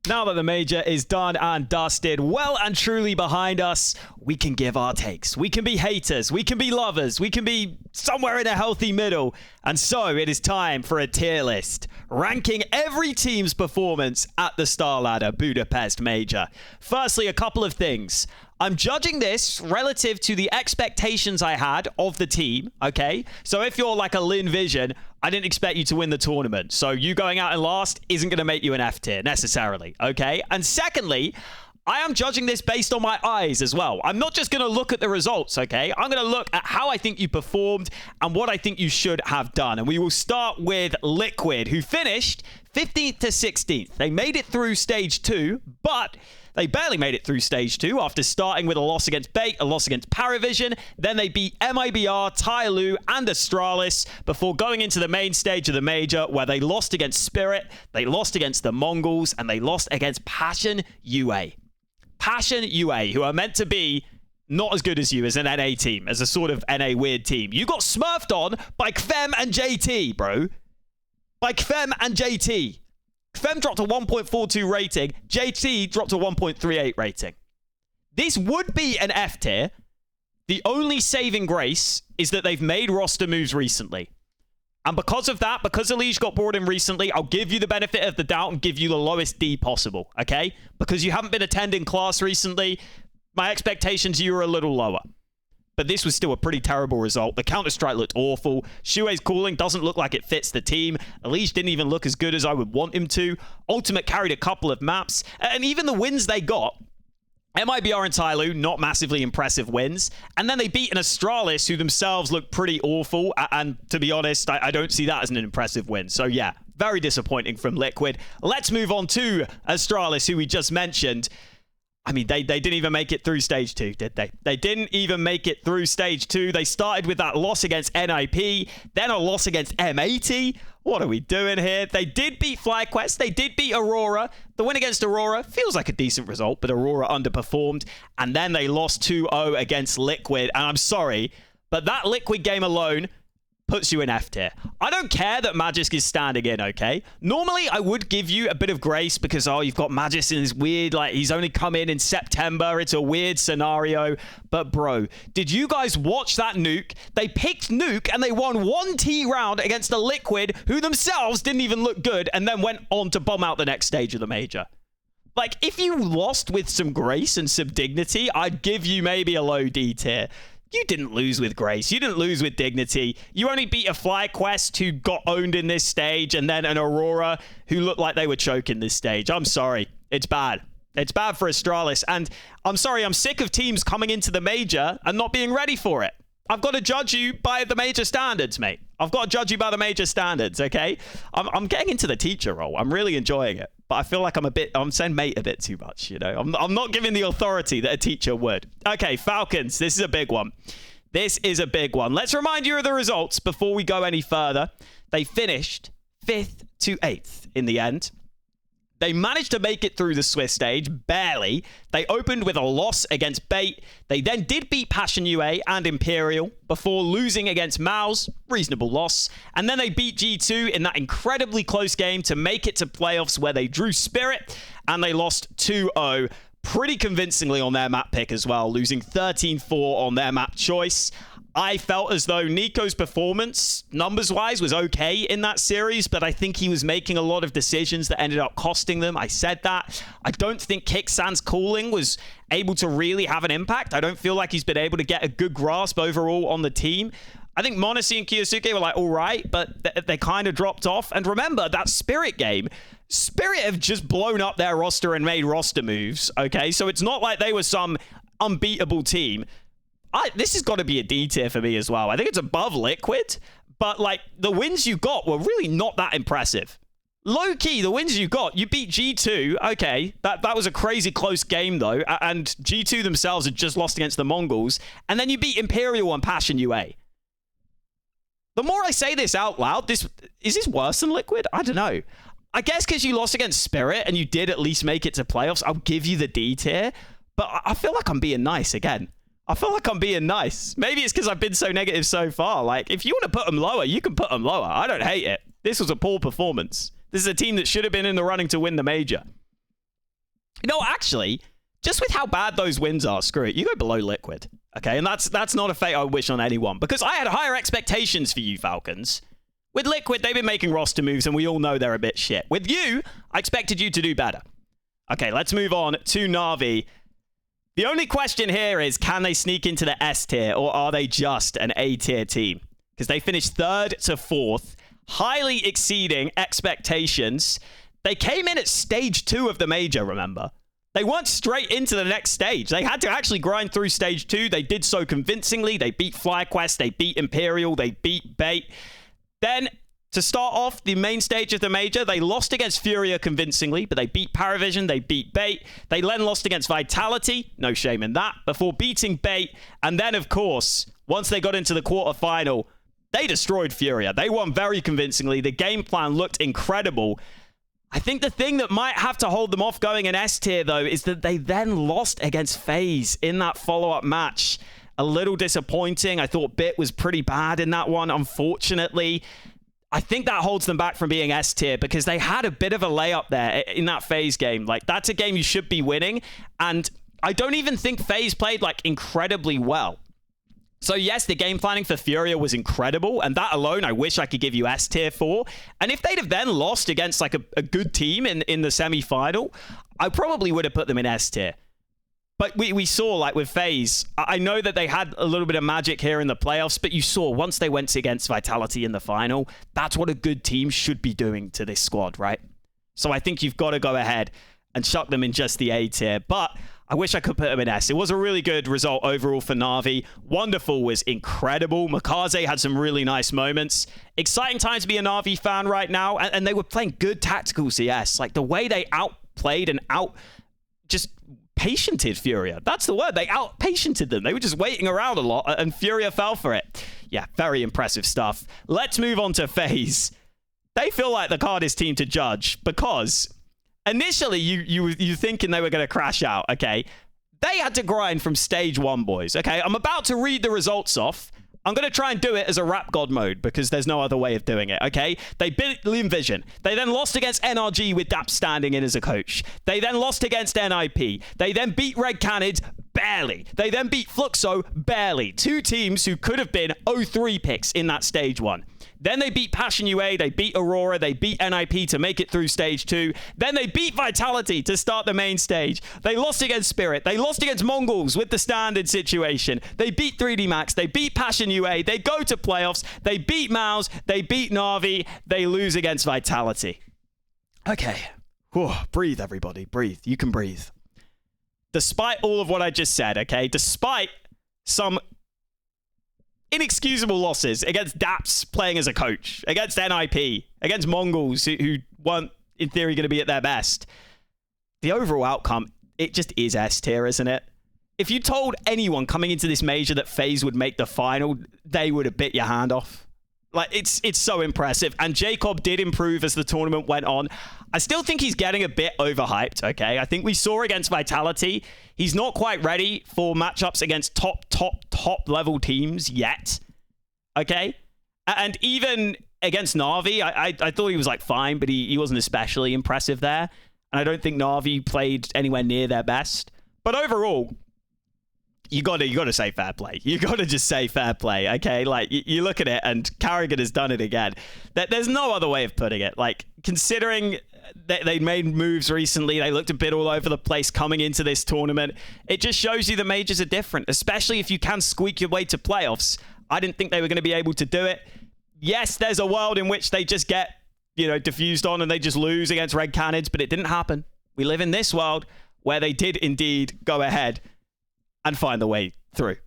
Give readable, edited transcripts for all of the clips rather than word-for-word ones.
Now that the major is done and dusted, well and truly behind us, we can give our takes. We can be haters, we can be lovers, we can be somewhere in a healthy middle. And so it is time for a tier list, ranking every team's performance at the Starladder Budapest Major. Firstly, a couple of things. I'm judging this relative to the expectations I had of the team, okay? So if you're like a Lin Vision, I didn't expect you to win the tournament. So you going out in last isn't going to make you an F tier necessarily, okay? And secondly, I am judging this based on my eyes as well. I'm not just going to look at the results, okay? I'm going to look at how I think you performed and what I think you should have done. And we will start with Liquid, who finished 15th to 16th. They made it through stage 2, but they barely made it through stage 2 after starting with a loss against Bait, a loss against Paravision. Then they beat MIBR, Tyloo, and Astralis before going into the main stage of the major, where they lost against Spirit, they lost against the Mongols, and they lost against Passion UA. Passion UA, who are meant to be not as good as you as an NA team, as a sort of NA weird team. You got smurfed on by Kfem and JT, bro. By Kfem and JT. Kfem dropped a 1.42 rating. JT dropped a 1.38 rating. This would be an F tier. The only saving grace is that they've made roster moves recently. And because of that, because Elige got brought in recently, I'll give you the benefit of the doubt and give you the lowest D possible, okay? Because you haven't been attending class recently, my expectations you were a little lower. But this was still a pretty terrible result. The Counter-Strike looked awful. Shuei's calling doesn't look like it fits the team. Elige didn't even look as good as I would want him to. Ultimate carried a couple of maps. And even the wins they got, MIBR and Tyloo, not massively impressive wins. And then they beat an Astralis, who themselves look pretty awful. And to be honest, I don't see that as an impressive win. So yeah, very disappointing from Liquid. Let's move on to Astralis, who we just mentioned. I mean, they didn't even make it through stage 2, did they? They didn't even make it through stage 2. They started with that loss against NIP, then a loss against M80. What are we doing here? They did beat FlyQuest. They did beat Aurora. The win against Aurora feels like a decent result, but Aurora underperformed. And then they lost 2-0 against Liquid. And I'm sorry, but that Liquid game alone puts you in F tier. I don't care that Magisk is standing in, okay? Normally, I would give you a bit of grace because, oh, you've got Magisk in this weird, like, he's only come in September. It's a weird scenario. But, bro, did you guys watch that Nuke? They picked Nuke and they won 1 T round against a Liquid who themselves didn't even look good and then went on to bomb out the next stage of the major. Like, if you lost with some grace and some dignity, I'd give you maybe a low D tier. You didn't lose with grace. You didn't lose with dignity. You only beat a FlyQuest who got owned in this stage and then an Aurora who looked like they were choking this stage. I'm sorry. It's bad. It's bad for Astralis. And I'm sorry, I'm sick of teams coming into the major and not being ready for it. I've got to judge you by the major standards, mate. I've got to judge you by the major standards, okay? I'm getting into the teacher role. I'm really enjoying it. But I feel like I'm saying mate a bit too much, you know? I'm not giving the authority that a teacher would. Okay, Falcons, this is a big one. This is a big one. Let's remind you of the results before we go any further. They finished 5th to 8th in the end. They managed to make it through the Swiss stage, barely. They opened with a loss against Bait. They then did beat Passion UA and Imperial before losing against Mouse, reasonable loss. And then they beat G2 in that incredibly close game to make it to playoffs where they drew Spirit and they lost 2-0 pretty convincingly on their map pick as well, losing 13-4 on their map choice. I felt as though Nico's performance, numbers-wise, was okay in that series, but I think he was making a lot of decisions that ended up costing them. I said that. I don't think Kicksan's calling was able to really have an impact. I don't feel like he's been able to get a good grasp overall on the team. I think Monesi and Kiyosuke were like, all right, but they kind of dropped off. And remember, that Spirit game, Spirit have just blown up their roster and made roster moves, okay? So it's not like they were some unbeatable team. This has got to be a D tier for me as well. I think it's above Liquid, but like the wins you got were really not that impressive. Low key, the wins you got, you beat G2. Okay, that was a crazy close game though, and G2 themselves had just lost against the Mongols, and then you beat Imperial and Passion UA. The more I say this out loud, is this worse than Liquid? I don't know. I guess because you lost against Spirit and you did at least make it to playoffs, I'll give you the D tier, but I feel like I'm being nice again. I feel like I'm being nice. Maybe it's because I've been so negative so far. Like, if you want to put them lower, you can put them lower. I don't hate it. This was a poor performance. This is a team that should have been in the running to win the major. No, actually, just with how bad those wins are, screw it. You go below Liquid. Okay, and that's not a fate I wish on anyone, because I had higher expectations for you, Falcons. With Liquid, they've been making roster moves, and we all know they're a bit shit. With you, I expected you to do better. Okay, let's move on to Na'Vi. The only question here is, can they sneak into the S tier, or are they just an A tier team? Because they finished 3rd to 4th, highly exceeding expectations. They came in at stage 2 of the major, remember? They weren't straight into the next stage. They had to actually grind through stage 2. They did so convincingly. They beat FlyQuest. They beat Imperial. They beat Bait. Then, to start off the main stage of the major, they lost against Furia convincingly, but they beat Paravision. They beat Bait. They then lost against Vitality. No shame in that. Before beating Bait. And then, of course, once they got into the quarterfinal, they destroyed Furia. They won very convincingly. The game plan looked incredible. I think the thing that might have to hold them off going in S tier, though, is that they then lost against FaZe in that follow-up match. A little disappointing. I thought Bit was pretty bad in that one, unfortunately. I think that holds them back from being S tier, because they had a bit of a layup there in that FaZe game. Like, that's a game you should be winning, and I don't even think FaZe played, like, incredibly well. So yes, the game planning for Furia was incredible, and that alone I wish I could give you S tier for. And if they'd have then lost against like a good team in the semi-final, I probably would have put them in S tier. But we saw, like with FaZe, I know that they had a little bit of magic here in the playoffs, but you saw once they went against Vitality in the final, that's what a good team should be doing to this squad, right? So I think you've got to go ahead and chuck them in just the A tier. But I wish I could put them in S. It was a really good result overall for Na'Vi. Wonderful was incredible. Makaze had some really nice moments. Exciting time to be a Na'Vi fan right now. And they were playing good tactical CS. Like the way they outplayed and just patiented Furia. That's the word. They out-patiented them. They were just waiting around a lot, and Furia fell for it. Yeah, very impressive stuff. Let's move on to FaZe. They feel like the hardest team to judge because initially you thinking they were going to crash out, okay? They had to grind from stage 1, boys, okay? I'm about to read the results off. I'm going to try and do it as a rap god mode because there's no other way of doing it, okay? They beat Lean Vision. They then lost against NRG with Dap standing in as a coach. They then lost against NIP. They then beat Red Canids barely. They then beat Fluxo barely. 2 teams who could have been 0-3 picks in that stage 1. Then they beat Passion UA, they beat Aurora, they beat NIP to make it through stage 2. Then they beat Vitality to start the main stage. They lost against Spirit. They lost against Mongols with the standard situation. They beat 3D Max. They beat Passion UA. They go to playoffs. They beat Mouse. They beat Na'Vi. They lose against Vitality. Okay. Whew. Breathe, everybody. Breathe. You can breathe. Despite all of what I just said, okay? Despite some inexcusable losses against Daps playing as a coach, against NIP, against Mongols who weren't, in theory, going to be at their best. The overall outcome, it just is S tier, isn't it? If you told anyone coming into this major that FaZe would make the final, they would have bit your hand off. Like, it's so impressive. And Jacob did improve as the tournament went on. I still think he's getting a bit overhyped, okay? I think we saw against Vitality, he's not quite ready for matchups against top level teams yet, okay? And even against Na'Vi, I thought he was like fine, but he wasn't especially impressive there. And I don't think Na'Vi played anywhere near their best. But overall, you gotta say fair play. You gotta just say fair play, okay? Like, you look at it, and Karrigan has done it again. There's no other way of putting it. Like, considering they made moves recently, they looked a bit all over the place coming into this tournament. It just shows you the majors are different, especially if you can squeak your way to playoffs. I didn't think they were going to be able to do it. Yes, there's a world in which they just get, diffused on and they just lose against Red Canids, but it didn't happen. We live in this world where they did indeed go ahead and find the way through.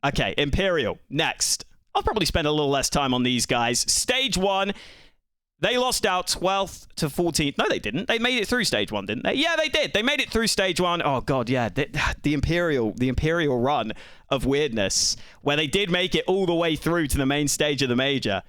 Okay, Imperial, next. I'll probably spend a little less time on these guys. Stage 1, they lost out 12th to 14th. No, they didn't. They made it through stage 1, didn't they? Yeah, they did. They made it through stage 1. Oh, God, yeah. The Imperial run of weirdness, where they did make it all the way through to the main stage of the major.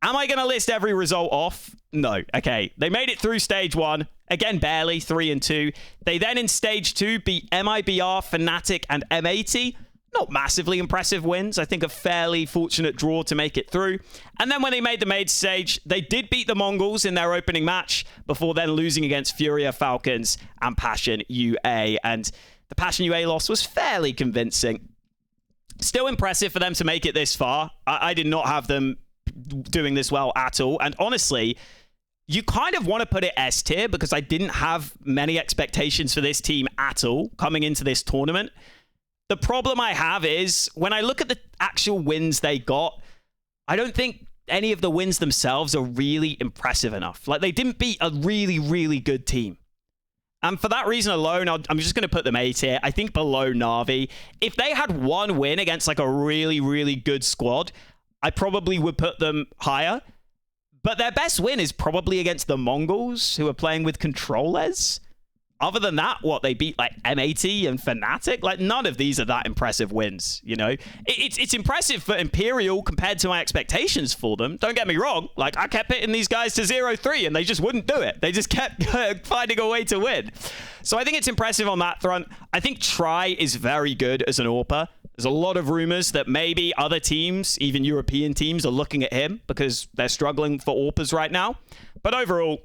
Am I going to list every result off? No. Okay. They made it through stage 1. Again, barely, 3-2. They then in stage 2 beat MIBR, Fnatic, and M80. not massively impressive wins. I think a fairly fortunate draw to make it through. And then when they made the main stage, they did beat the Mongols in their opening match before then losing against Furia Falcons and Passion UA. And the Passion UA loss was fairly convincing. Still impressive for them to make it this far. I did not have them doing this well at all. And honestly, you kind of want to put it S tier because I didn't have many expectations for this team at all coming into this tournament. The problem I have is when I look at the actual wins they got, I don't think any of the wins themselves are really impressive enough. Like, they didn't beat a really, really good team. And for that reason alone, I'm just going to put them A tier. I think below Na'Vi. If they had one win against like a really, really good squad, I probably would put them higher. But their best win is probably against the Mongols, who are playing with controllers. Other than that, what, they beat like M80 and Fnatic? Like, none of these are that impressive wins, you know? It's impressive for Imperial compared to my expectations for them. Don't get me wrong. Like, I kept hitting these guys to 0-3 and they just wouldn't do it. They just kept finding a way to win. So I think it's impressive on that front. I think Tri is very good as an AWPer. There's a lot of rumors that maybe other teams, even European teams, are looking at him because they're struggling for AWPers right now. But overall,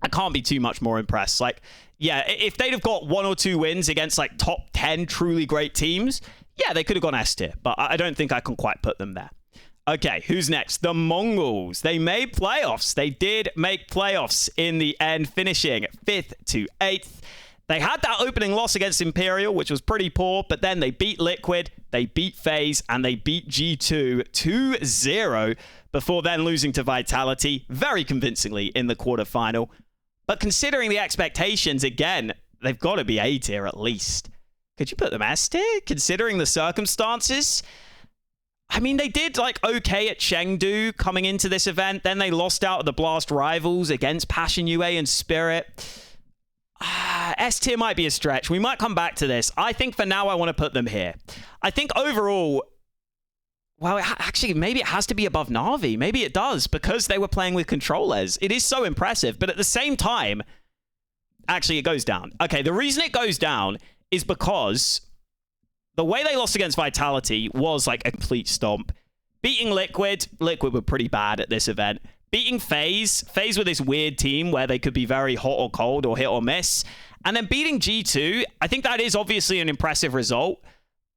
I can't be too much more impressed. Like, yeah, if they'd have got 1 or 2 wins against like top 10 truly great teams, yeah, they could have gone S tier, but I don't think I can quite put them there. Okay, who's next? The Mongols. They made playoffs. They did make playoffs in the end, finishing 5th to 8th. They had that opening loss against Imperial, which was pretty poor, but then they beat Liquid, they beat FaZe, and they beat G2 2-0 before then losing to Vitality very convincingly in the quarterfinal. But considering the expectations, again, they've got to be A tier at least. Could you put them S tier, considering the circumstances? I mean, they did, like, okay at Chengdu coming into this event. Then they lost out at the Blast Rivals against Passion UA and Spirit. S tier might be a stretch. We might come back to this. I think for now, I want to put them here. I think overall, well, actually, maybe it has to be above Na'Vi. Maybe it does, because they were playing with controllers. It is so impressive, but at the same time, actually, it goes down. Okay, the reason it goes down is because the way they lost against Vitality was like a complete stomp. Beating Liquid were pretty bad at this event. Beating FaZe were this weird team where they could be very hot or cold or hit or miss. And then beating G2, I think that is obviously an impressive result.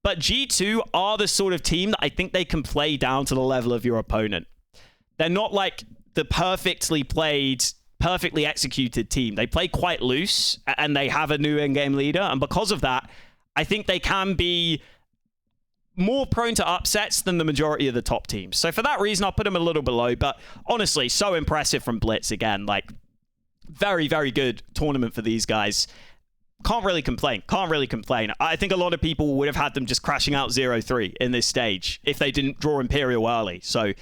But G2 are the sort of team that I think they can play down to the level of your opponent. They're not like the perfectly played, perfectly executed team. They play quite loose, and they have a new in-game leader. And because of that, I think they can be more prone to upsets than the majority of the top teams. So for that reason, I'll put them a little below. But honestly, so impressive from Blitz again. Like, very, very good tournament for these guys. Can't really complain. Can't really complain. I think a lot of people would have had them just crashing out 0-3 in this stage if they didn't draw Imperial early. So,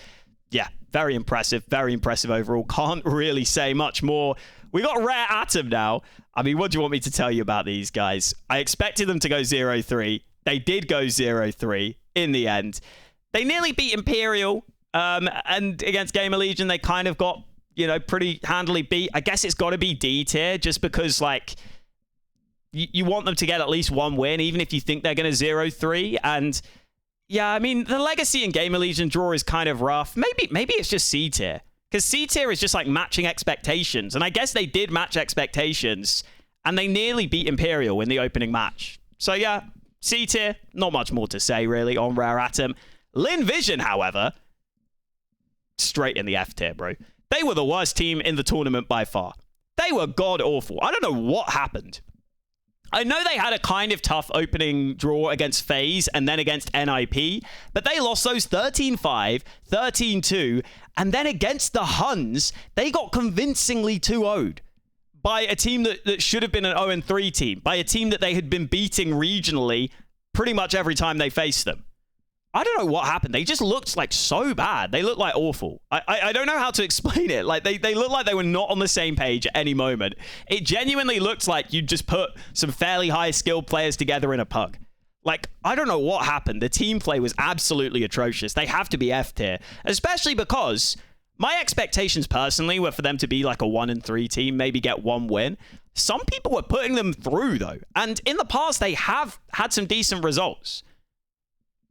yeah, very impressive overall. Can't really say much more. We got Rare Atom now. I mean, what do you want me to tell you about these guys? I expected them to go 0-3. They did go 0-3 in the end. They nearly beat Imperial, and against Gamer Legion, they kind of got, you know, pretty handily beat. I guess it's got to be D tier just because, like, you want them to get at least one win, even if you think they're going to 0-3. And yeah, I mean, the Legacy and Gamer Legion draw is kind of rough. Maybe it's just C tier, because C tier is just like matching expectations. And I guess they did match expectations, and they nearly beat Imperial in the opening match. So yeah, C tier, not much more to say really on Rare Atom. Lin Vision, however, straight in the F tier, bro. They were the worst team in the tournament by far. They were god awful. I don't know what happened. I know they had a kind of tough opening draw against FaZe and then against NIP, but they lost those 13-5, 13-2, and then against the Huns, they got convincingly 2-0'd by a team that should have been an 0-3 team, by a team that they had been beating regionally pretty much every time they faced them. I don't know what happened. They just looked like so bad. They looked like awful. I don't know how to explain it. Like they looked like they were not on the same page at any moment. It genuinely looked like you just put some fairly high skilled players together in a pug. Like, I don't know what happened. The team play was absolutely atrocious. They have to be F tier, especially because my expectations personally were for them to be like a 1-3 team, maybe get one win. Some people were putting them through though. And in the past, they have had some decent results.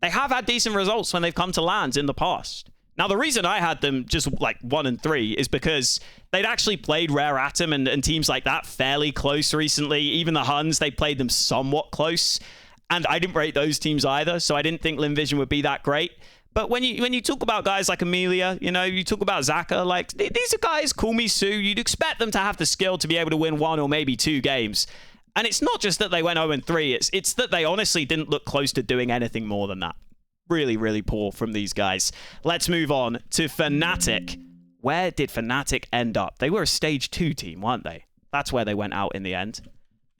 they have had decent results when they've come to LANs in the past. Now, the reason I had them just like 1 and 3 is because they'd actually played Rare Atom and teams like that fairly close recently. Even the Huns, they played them somewhat close. And I didn't rate those teams either, so I didn't think Linvision would be that great. But when you talk about guys like Amelia, you know, you talk about Zaka, like, these are guys, Kumisu, you'd expect them to have the skill to be able to win 1 or maybe 2 games. And it's not just that they went 0 and 3, it's that they honestly didn't look close to doing anything more than that. Really, really poor from these guys. Let's move on to Fnatic. Where did Fnatic end up? They were a stage 2 team, weren't they? That's where they went out in the end.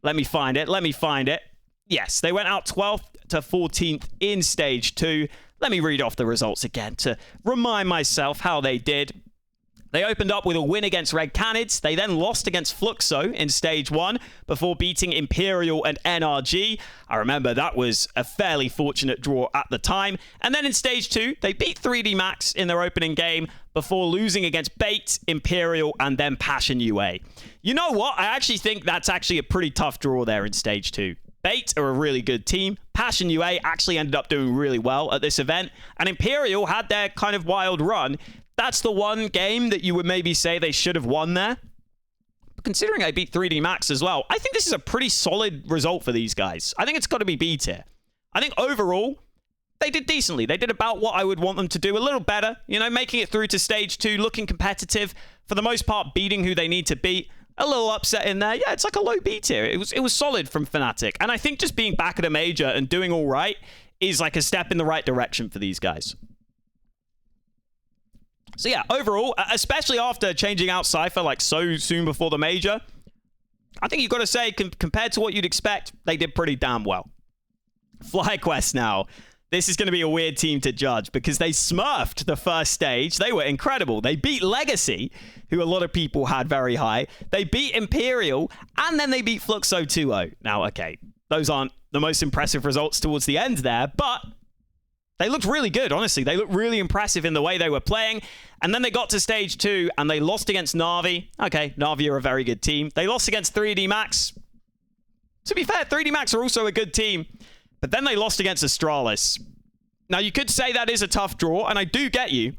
Let me find it. Yes, they went out 12th to 14th in stage 2. Let me read off the results again to remind myself how they did. They opened up with a win against Red Canids. They then lost against Fluxo in stage 1 before beating Imperial and NRG. I remember that was a fairly fortunate draw at the time. And then in stage 2, they beat 3D Max in their opening game before losing against Bait, Imperial, and then Passion UA. You know what? I actually think that's actually a pretty tough draw there in stage 2. Bait are a really good team. Passion UA actually ended up doing really well at this event. And Imperial had their kind of wild run. That's the one game that you would maybe say they should have won there. But considering I beat 3D Max as well, I think this is a pretty solid result for these guys. I think it's got to be B tier. I think overall, they did decently. They did about what I would want them to do. A little better, you know, making it through to stage 2, looking competitive. For the most part, beating who they need to beat. A little upset in there. Yeah, it's like a low B tier. It was solid from Fnatic. And I think just being back at a major and doing all right is like a step in the right direction for these guys. So yeah, overall, especially after changing out Cypher like so soon before the major, I think you've got to say, compared to what you'd expect, they did pretty damn well. FlyQuest now. This is going to be a weird team to judge because they smurfed the first stage. They were incredible. They beat Legacy, who a lot of people had very high. They beat Imperial, and then they beat Fluxo 2-0. Now, okay, those aren't the most impressive results towards the end there, but they looked really good, honestly. They looked really impressive in the way they were playing. And then they got to stage 2, and they lost against Na'Vi. Okay, Na'Vi are a very good team. They lost against 3D Max. To be fair, 3D Max are also a good team. But then they lost against Astralis. Now, you could say that is a tough draw, and I do get you.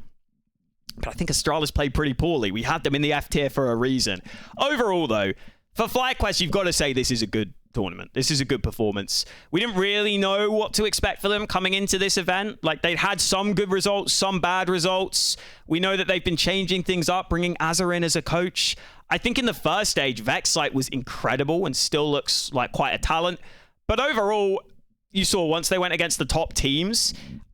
But I think Astralis played pretty poorly. We had them in the F tier for a reason. Overall, though, for FlyQuest, you've got to say this is a good tournament. This is a good performance. We didn't really know what to expect for them coming into this event. Like, they'd had some good results, some bad results. We know that they've been changing things up, bringing Azar in as a coach. I think in the first stage, Vexite was incredible and still looks like quite a talent. But overall, you saw once they went against the top teams,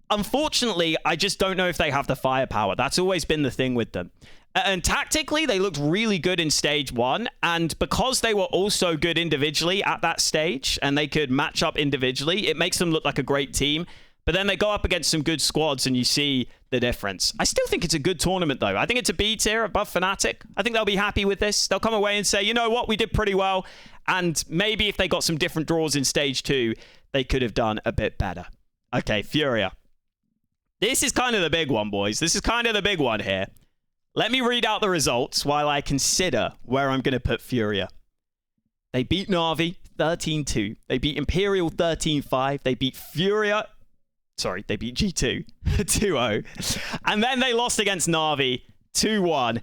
unfortunately, I just don't know if they have the firepower. That's always been the thing with them. And tactically, they looked really good in stage 1. And because they were also good individually at that stage, and they could match up individually, it makes them look like a great team. But then they go up against some good squads, and you see the difference. I still think it's a good tournament, though. I think it's a B tier above Fnatic. I think they'll be happy with this. They'll come away and say, you know what, we did pretty well. And maybe if they got some different draws in stage 2, they could have done a bit better. Okay, Furia. This is kind of the big one, boys. This is kind of the big one here. Let me read out the results while I consider where I'm going to put Furia. They beat Na'Vi 13-2. They beat Imperial 13-5. They beat Furia. Sorry, they beat G2 2-0. And then they lost against Na'Vi 2-1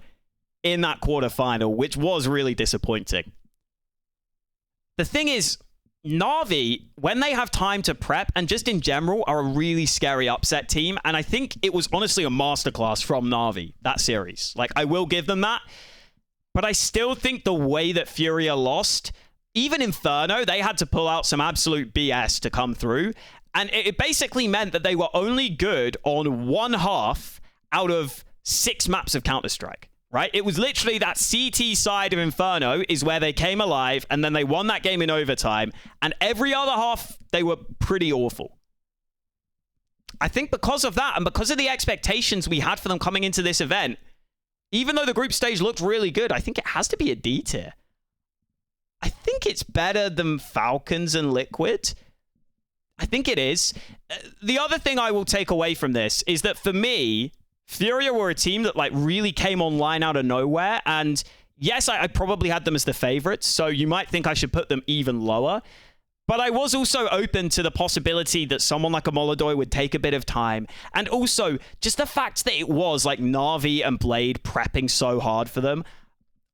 in that quarterfinal, which was really disappointing. The thing is, Na'Vi, when they have time to prep and just in general are a really scary upset team. And I think it was honestly a masterclass from Na'Vi, that series. Like, I will give them that. But I still think the way that Furia lost, even Inferno, they had to pull out some absolute BS to come through. And it basically meant that they were only good on 1/2 out of 6 maps of Counter-Strike. Right? It was literally that CT side of Inferno is where they came alive, and then they won that game in overtime. And every other half, they were pretty awful. I think because of that, and because of the expectations we had for them coming into this event, even though the group stage looked really good, I think it has to be a D tier. I think it's better than Falcons and Liquid. I think it is. The other thing I will take away from this is that for me, Furia were a team that like really came online out of nowhere. And yes, I probably had them as the favorites. So you might think I should put them even lower. But I was also open to the possibility that someone like a Molodoy would take a bit of time. And also, just the fact that it was like Na'Vi and Blade prepping so hard for them.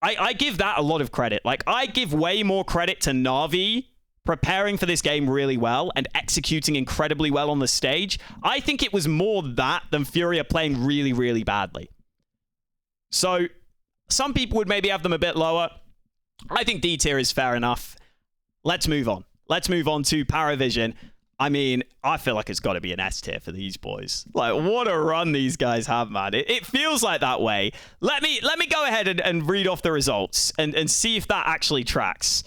I give that a lot of credit. Like, I give way more credit to Na'Vi preparing for this game really well and executing incredibly well on the stage. I think it was more that than Furia playing really, really badly. So, some people would maybe have them a bit lower. I think D tier is fair enough. Let's move on. Let's move on to Paravision. I mean, I feel like it's got to be an S tier for these boys. Like, what a run these guys have, man. It feels like that way. Let me go ahead and read off the results and see if that actually tracks.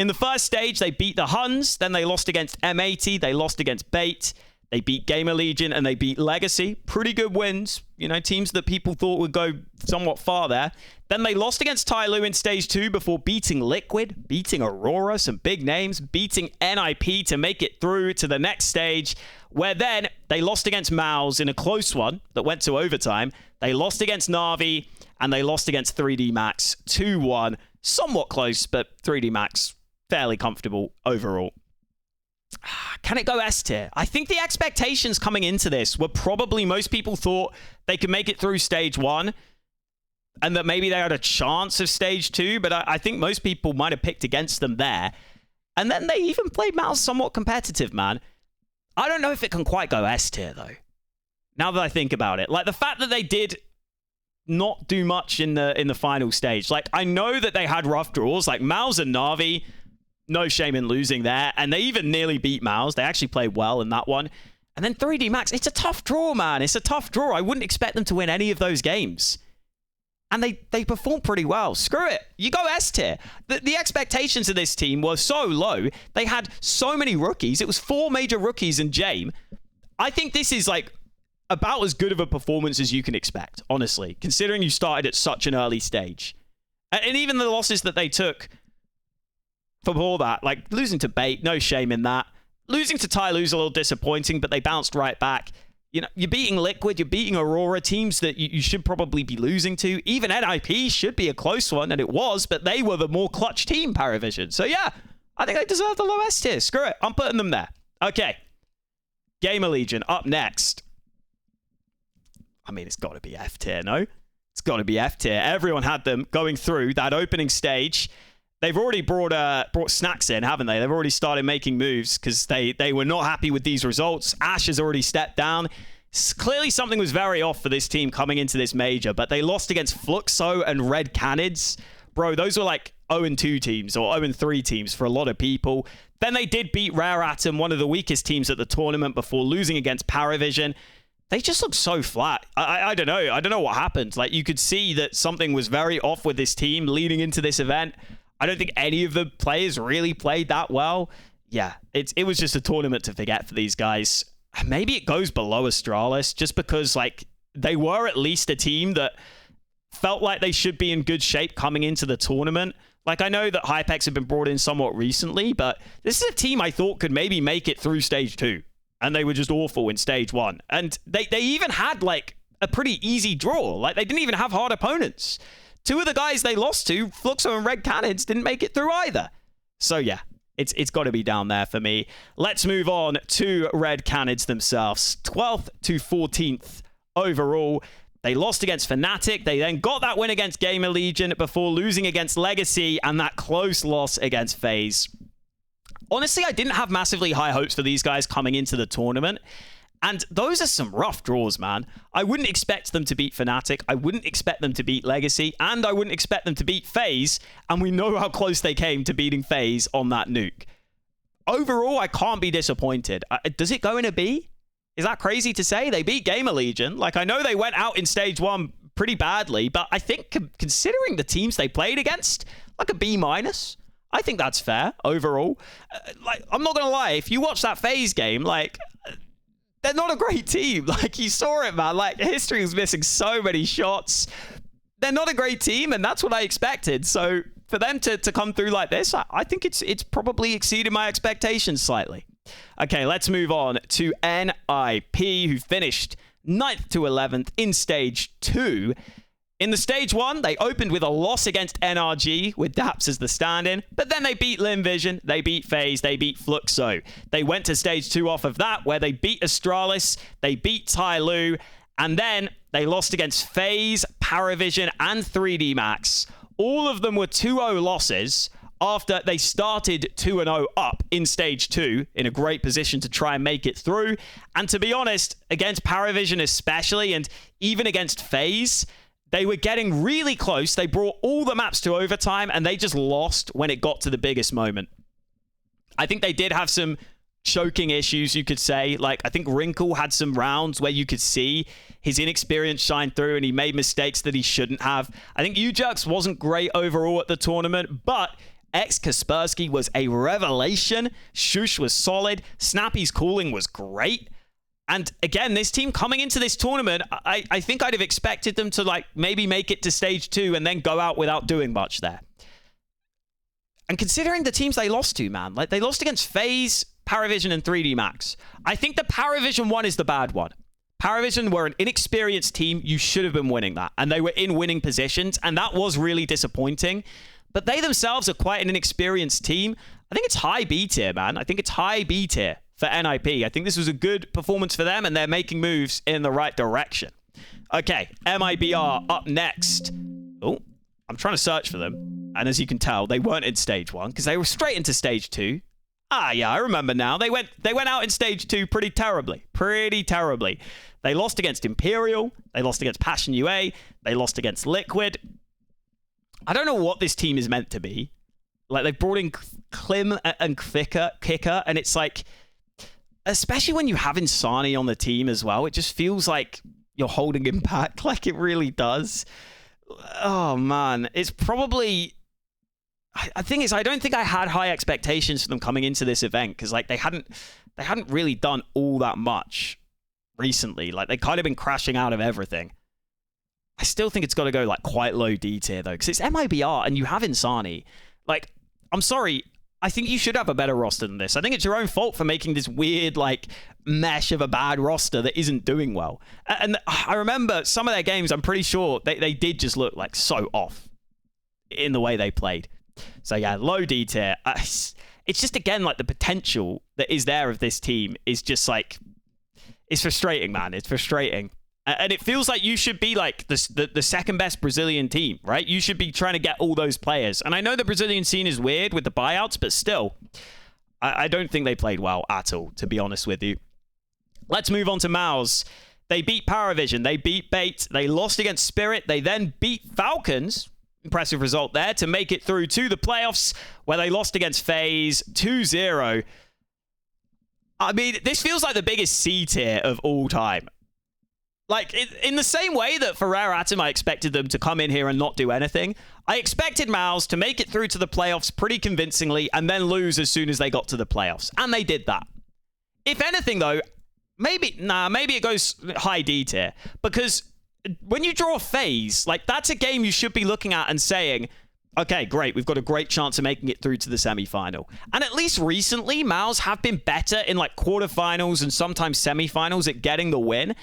In the first stage, they beat the Huns. Then they lost against M80. They lost against Bait. They beat Gamer Legion and they beat Legacy. Pretty good wins. You know, teams that people thought would go somewhat far there. Then they lost against Tyloo in stage 2 before beating Liquid, beating Aurora, some big names, beating NIP to make it through to the next stage, where then they lost against Mouse in a close one that went to overtime. They lost against Na'Vi and they lost against 3D Max 2-1. Somewhat close, but 3D Max fairly comfortable overall. Can it go S tier? I think the expectations coming into this were probably most people thought they could make it through stage 1 and that maybe they had a chance of stage 2, but I think most people might have picked against them there. And then they even played Mouse somewhat competitive, man. I don't know if it can quite go S tier, though. Now that I think about it. Like, the fact that they did not do much in the final stage. Like, I know that they had rough draws, like Mouse and Na'Vi. No shame in losing there. And they even nearly beat Mouse. They actually played well in that one. And then 3D Max, it's a tough draw, man. It's a tough draw. I wouldn't expect them to win any of those games. And they performed pretty well. Screw it. You go S tier. The expectations of this team were so low. They had so many rookies. It was 4 major rookies in Jame. I think this is like about as good of a performance as you can expect, honestly, considering you started at such an early stage. And even the losses that they took for all that, like losing to Bait, no shame in that. Losing to Tyloo's a little disappointing, but they bounced right back. You know, you're beating Liquid, you're beating Aurora, teams that you should probably be losing to. Even NIP should be a close one, and it was, but they were the more clutch team, Paravision. So yeah, I think they deserve the low S tier. Screw it, I'm putting them there. Okay, Gamer Legion up next. I mean, it's got to be F tier, no? It's got to be F tier. Everyone had them going through that opening stage. They've already brought snacks in, haven't they? They've already started making moves because they were not happy with these results. Ash has already stepped down. Clearly something was very off for this team coming into this major, but they lost against Fluxo and Red Canids. Bro, those were like 0-2 teams or 0-3 teams for a lot of people. Then they did beat Rare Atom, one of the weakest teams at the tournament, before losing against Paravision. They just look so flat. I don't know. I don't know what happened. Like, you could see that something was very off with this team leading into this event. I don't think any of the players really played that well. Yeah, it was just a tournament to forget for these guys. Maybe it goes below Astralis just because, like, they were at least a team that felt like they should be in good shape coming into the tournament. Like, I know that Hypex have been brought in somewhat recently, but this is a team I thought could maybe make it through stage 2. And they were just awful in stage 1. And they even had, like, a pretty easy draw. Like, they didn't even have hard opponents. 2 of the guys they lost to, Fluxo and Red Canids, didn't make it through either. So yeah, it's got to be down there for me. Let's move on to Red Canids themselves. 12th to 14th overall. They lost against Fnatic. They then got that win against Gamer Legion before losing against Legacy and that close loss against FaZe. Honestly, I didn't have massively high hopes for these guys coming into the tournament. And those are some rough draws, man. I wouldn't expect them to beat Fnatic. I wouldn't expect them to beat Legacy. And I wouldn't expect them to beat FaZe. And we know how close they came to beating FaZe on that nuke. Overall, I can't be disappointed. Does it go in a B? Is that crazy to say? They beat Gamer Legion. Like, I know they went out in stage 1 pretty badly. But I think considering the teams they played against, like a B-. I think that's fair overall. Like, I'm not going to lie. If you watch that FaZe game, like, they're not a great team. Like, you saw it, man. Like, history was missing so many shots. They're not a great team, and that's what I expected. So for them to come through like this, I think it's probably exceeded my expectations slightly. Okay, let's move on to NIP, who finished 9th to 11th in stage 2. In the stage 1, they opened with a loss against NRG with Daps as the stand-in, but then they beat Limvision, they beat FaZe, they beat Fluxo. They went to stage 2 off of that, where they beat Astralis, they beat Tyloo, and then they lost against FaZe, Paravision, and 3D Max. All of them were 2-0 losses after they started 2-0 up in stage 2, in a great position to try and make it through. And to be honest, against Paravision especially, and even against FaZe, they were getting really close. They brought all the maps to overtime, and they just lost when it got to the biggest moment. I think they did have some choking issues, you could say. Like, I think Wrinkle had some rounds where you could see his inexperience shine through, and he made mistakes that he shouldn't have. I think Ujux wasn't great overall at the tournament, but Kaspersky was a revelation. Shush was solid. Snappy's calling was great. And again, this team coming into this tournament, I think I'd have expected them to like maybe make it to stage 2 and then go out without doing much there. And considering the teams they lost to, man, like they lost against FaZe, Paravision, and 3D Max. I think the Paravision one is the bad one. Paravision were an inexperienced team. You should have been winning that. And they were in winning positions, and that was really disappointing. But they themselves are quite an inexperienced team. I think it's high B tier, man. I think it's high B tier for NIP. I think this was a good performance for them, and they're making moves in the right direction. Okay, MIBR up next. Oh, I'm trying to search for them. And as you can tell, they weren't in stage 1 because they were straight into stage 2. Ah, yeah, I remember now. They went out in stage 2 pretty terribly. Pretty terribly. They lost against Imperial. They lost against Passion UA. They lost against Liquid. I don't know what this team is meant to be. Like, they brought in Klim and Kicker, and it's like, especially when you have Insani on the team as well, it just feels like you're holding him back, like it really does. Oh, man. It's probably... I think it's, I don't think I had high expectations for them coming into this event, because like they hadn't really done all that much recently. Like, they kind of been crashing out of everything. I still think it's got to go like quite low D tier though, because it's MIBR and you have Insani. Like, I'm sorry, I think you should have a better roster than this. I think it's your own fault for making this weird like mesh of a bad roster that isn't doing well. And I remember some of their games, I'm pretty sure they did just look like so off in the way they played. So yeah, low D tier. It's just, again, like the potential that is there of this team is just like, it's frustrating, man. It's frustrating. And it feels like you should be like the second best Brazilian team, right? You should be trying to get all those players. And I know the Brazilian scene is weird with the buyouts, but still, I don't think they played well at all, to be honest with you. Let's move on to MOUZ. They beat Paravision. They beat Bait. They lost against Spirit. They then beat Falcons. Impressive result there to make it through to the playoffs, where they lost against FaZe 2-0. I mean, this feels like the biggest C tier of all time. Like, in the same way that Ferrer Atom, I expected them to come in here and not do anything, I expected MOUZ to make it through to the playoffs pretty convincingly and then lose as soon as they got to the playoffs. And they did that. If anything, though, maybe it goes high D tier. Because when you draw FaZe, like, that's a game you should be looking at and saying, okay, great, we've got a great chance of making it through to the semi-final. And at least recently, MOUZ have been better in, like, quarterfinals and sometimes semi-finals at getting the win.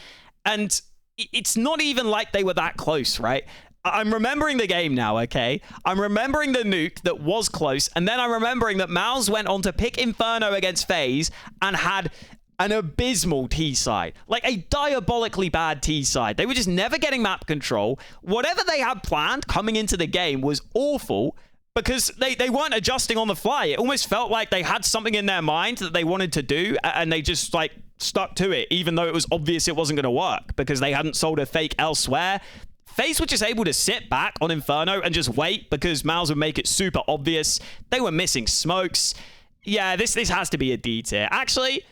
And it's not even like they were that close, right? I'm remembering the game now, okay? I'm remembering the nuke that was close, and then I'm remembering that MOUZ went on to pick Inferno against FaZe and had an abysmal T-side. Like, a diabolically bad T-side. They were just never getting map control. Whatever they had planned coming into the game was awful, because they weren't adjusting on the fly. It almost felt like they had something in their mind that they wanted to do, and they just, like, stuck to it, even though it was obvious it wasn't going to work, because they hadn't sold a fake elsewhere. FaZe were just able to sit back on Inferno and just wait, because MOUZ would make it super obvious. They were missing smokes. Yeah, this has to be a D tier. Actually,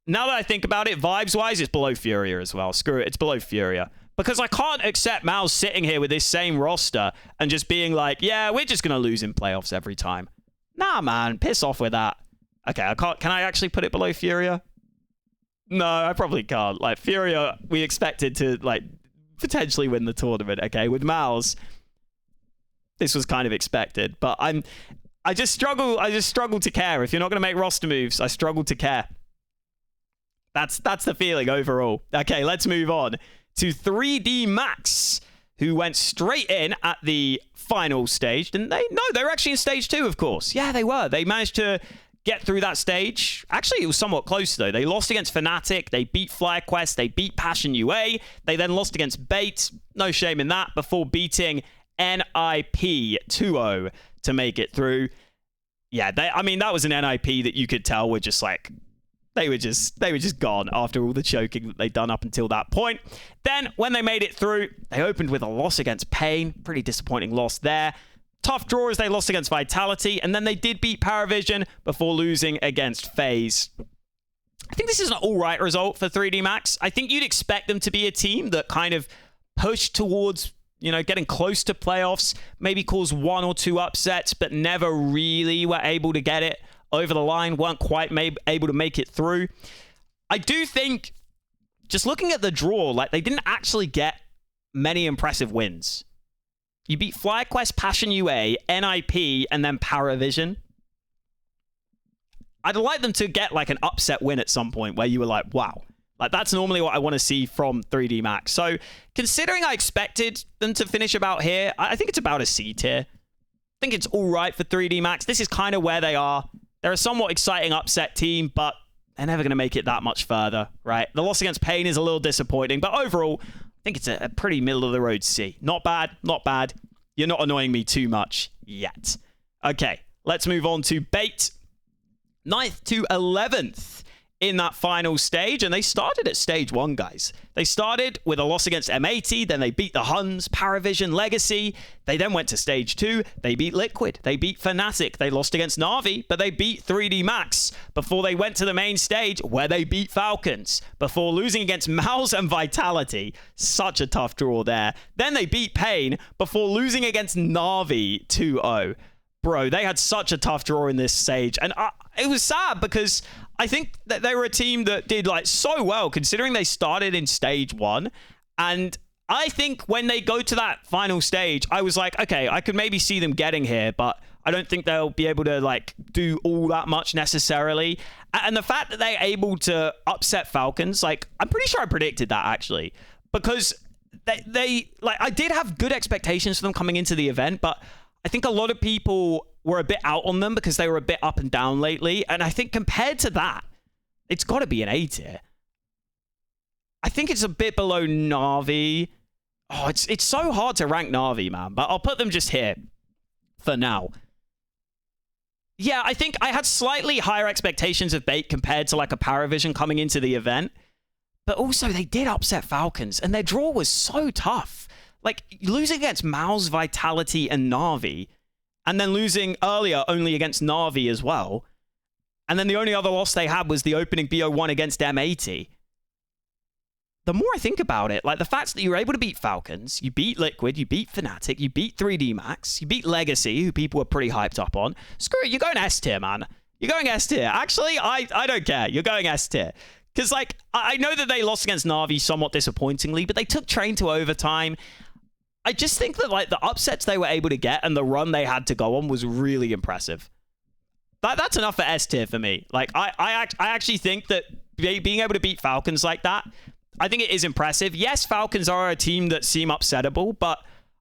now that I think about it, vibes-wise, it's below Furia as well. Screw it, it's below Furia. Because I can't accept MOUZ sitting here with this same roster and just being like, yeah, we're just going to lose in playoffs every time. Nah, man, piss off with that. Okay, I can't. Can I actually put it below Furia? No, I probably can't. Like, Furia, we expected to, like, potentially win the tournament, okay? With MOUZ, this was kind of expected. But I just struggle to care. If you're not going to make roster moves, I struggle to care. That's the feeling overall. Okay, let's move on to 3D Max. who went straight in at the final stage, didn't they? No, they were actually in stage 2, of course. Yeah, they were. They managed to get through that stage. Actually, it was somewhat close, though. They lost against Fnatic. They beat FlyQuest. They beat Passion UA. They then lost against Bait. No shame in that, before beating NIP 2-0 to make it through. Yeah, I mean, that was an NIP that you could tell were just like, they were just gone after all the choking that they'd done up until that point. Then, when they made it through, they opened with a loss against Pain. Pretty disappointing loss there. Tough draw as they lost against Vitality, and then they did beat Paravision before losing against FaZe. I think this is an all-right result for 3D Max. I think you'd expect them to be a team that kind of pushed towards, you know, getting close to playoffs, maybe cause 1 or 2 upsets, but never really were able to get it over the line, weren't quite able to make it through. I do think, just looking at the draw, like, they didn't actually get many impressive wins. You beat FlyQuest, Passion UA, NIP, and then Paravision. I'd like them to get like an upset win at some point where you were like, wow. Like, that's normally what I want to see from 3D Max. So, considering I expected them to finish about here, I think it's about a C tier. I think it's all right for 3D Max. This is kind of where they are. They're a somewhat exciting upset team, but they're never going to make it that much further, right? The loss against Pain is a little disappointing, but overall, I think it's a pretty middle-of-the-road C. Not bad, not bad. You're not annoying me too much yet. Okay, let's move on to Bait. 9th to 11th in that final stage, and they started at stage 1, guys. They started with a loss against M80, then they beat the Huns, Paravision, Legacy. They then went to stage 2. They beat Liquid. They beat Fnatic. They lost against Na'Vi, but they beat 3D Max before they went to the main stage where they beat Falcons before losing against Mouse and Vitality. Such a tough draw there. Then they beat Pain before losing against Na'Vi 2-0. Bro, they had such a tough draw in this stage, and it was sad because I think that they were a team that did like so well considering they started in stage 1. And I think when they go to that final stage, I was like, okay, I could maybe see them getting here, but I don't think they'll be able to like do all that much necessarily. And the fact that they're able to upset Falcons, like, I'm pretty sure I predicted that actually, because they like, I did have good expectations for them coming into the event, but I think a lot of people were a bit out on them because they were a bit up and down lately. And I think compared to that, it's got to be an A tier. I think it's a bit below Na'Vi. Oh, it's so hard to rank Na'Vi, man. But I'll put them just here for now. Yeah, I think I had slightly higher expectations of Bait compared to like a Paravision coming into the event. But also, they did upset Falcons. And their draw was so tough. Like, losing against Mouse, Vitality, and Na'Vi, and then losing earlier only against Na'Vi as well. And then the only other loss they had was the opening BO1 against M80. The more I think about it, like, the fact that you were able to beat Falcons, you beat Liquid, you beat Fnatic, you beat 3D Max, you beat Legacy, who people were pretty hyped up on. Screw it, you're going S tier, man. You're going S tier. Actually, I don't care. You're going S tier. Because, like, I know that they lost against Na'Vi somewhat disappointingly, but they took Train to overtime. I just think that, like, the upsets they were able to get and the run they had to go on was really impressive. That's enough for S tier for me. Like, I actually think that being able to beat Falcons like that, I think it is impressive. Yes, Falcons are a team that seem upsettable, but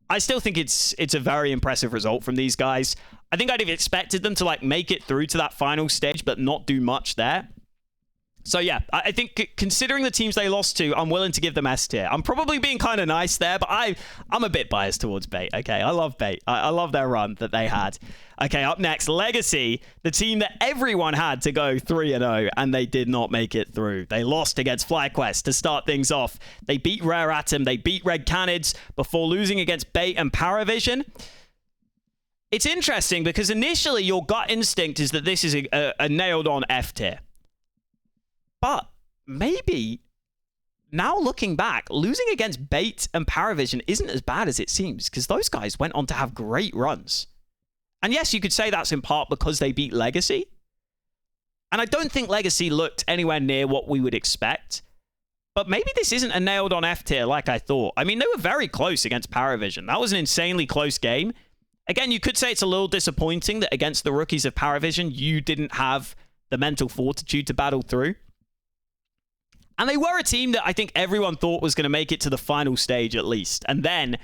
I still think it's a very impressive result from these guys. I think I'd have expected them to, like, make it through to that final stage, but not do much there. So yeah, I think considering the teams they lost to, I'm willing to give them S tier. I'm probably being kind of nice there, but I'm a bit biased towards Bait, okay? I love Bait. I love their run that they had. Okay, up next, Legacy, the team that everyone had to go 3-0, and they did not make it through. They lost against FlyQuest to start things off. They beat Rare Atom, they beat Red Canids before losing against Bait and Paravision. It's interesting because initially your gut instinct is that this is a nailed-on F tier. But maybe now looking back, losing against Bait and Paravision isn't as bad as it seems because those guys went on to have great runs. And yes, you could say that's in part because they beat Legacy. And I don't think Legacy looked anywhere near what we would expect. But maybe this isn't a nailed on F tier like I thought. I mean, they were very close against Paravision. That was an insanely close game. Again, you could say it's a little disappointing that against the rookies of Paravision, you didn't have the mental fortitude to battle through. And they were a team that I think everyone thought was going to make it to the final stage at least. And then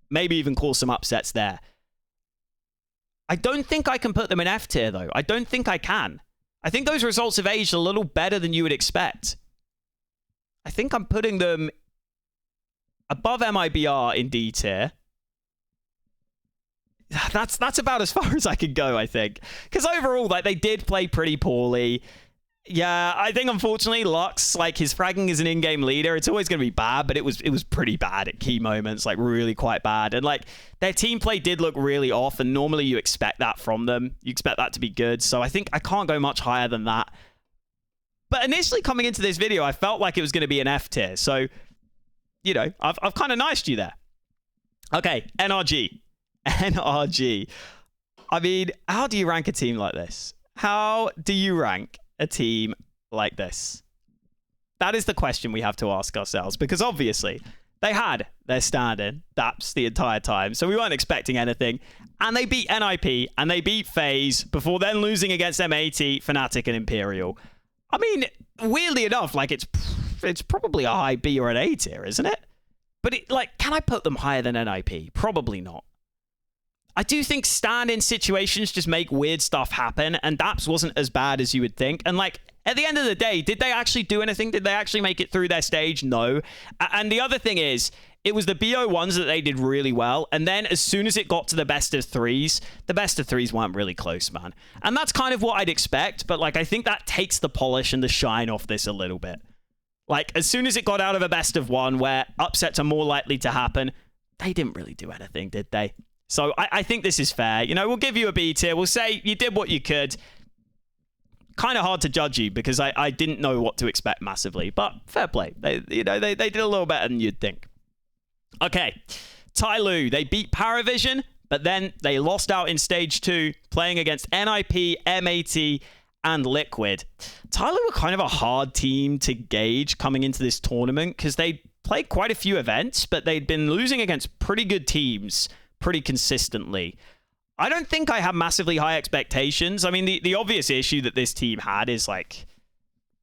maybe even cause some upsets there. I don't think I can put them in F tier, though. I don't think I can. I think those results have aged a little better than you would expect. I think I'm putting them above MIBR in D tier. That's about as far as I can go, I think. Because overall, like, they did play pretty poorly. Yeah, I think, unfortunately, Lux, like, his fragging as an in-game leader, it's always going to be bad, but it was pretty bad at key moments, like, really quite bad. And, like, their team play did look really off, and normally you expect that from them. You expect that to be good, so I think I can't go much higher than that. But initially coming into this video, I felt like it was going to be an F tier, so, you know, I've kind of niced you there. Okay, NRG. NRG. I mean, how do you rank a team like this? How do you rank a team like this? That is the question we have to ask ourselves, because obviously they had their stand-in Daps the entire time, so we weren't expecting anything, and they beat NIP and they beat FaZe before then losing against M80, Fnatic, and Imperial. I mean, weirdly enough, like, it's probably a high B or an A tier, isn't it? But like, can I put them higher than NIP? Probably not. I do think stand-in situations just make weird stuff happen, and Daps wasn't as bad as you would think. And, like, at the end of the day, did they actually do anything? Did they actually make it through their stage? No. And the other thing is, it was the BO1s that they did really well, and then as soon as it got to the best of threes, the best of threes weren't really close, man. And that's kind of what I'd expect, but, like, I think that takes the polish and the shine off this a little bit. Like, as soon as it got out of a best of one, where upsets are more likely to happen, they didn't really do anything, did they? So I think this is fair. You know, we'll give you a B tier. We'll say you did what you could. Kind of hard to judge you because I didn't know what to expect massively. But fair play. They did a little better than you'd think. Okay. Tyloo. They beat Paravision, but then they lost out in Stage 2 playing against NIP, M80, and Liquid. Tyloo were kind of a hard team to gauge coming into this tournament because they played quite a few events, but they'd been losing against pretty good teams pretty consistently. I don't think I have massively high expectations. I mean, the obvious issue that this team had is, like,